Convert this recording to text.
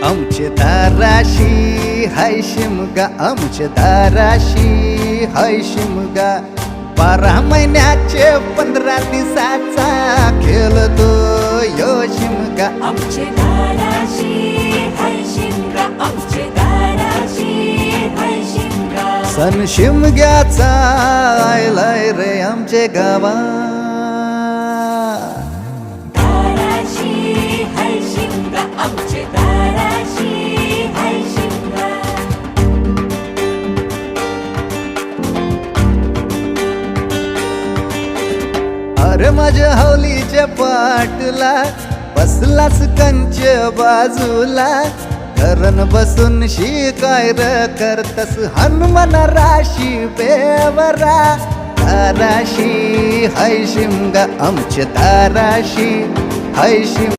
आमचे दाराशी हाय शिमगा, आमचे दाराशी हाय शिमगा. 12 महिन्याचे 15 दिवसाचा खेळतो यो शिमगा. आमचे दाराशी हाय शिमगा, आमचे दाराशी हाय शिमगा. सण शिमग्याचा आयलाय रे आमचे गावा. दाराशी हाय शिमगा, आमचे दाराशी हाय शिमगा. अरे माझ्या हौलीच्या पाटला बसलास कंच बाजूला. धरण बसून शिकाय र करतस हनुमान राशी बेवरा. दाराशी हाय शिमगा, आमच्या दाराशी हाय शिमगा.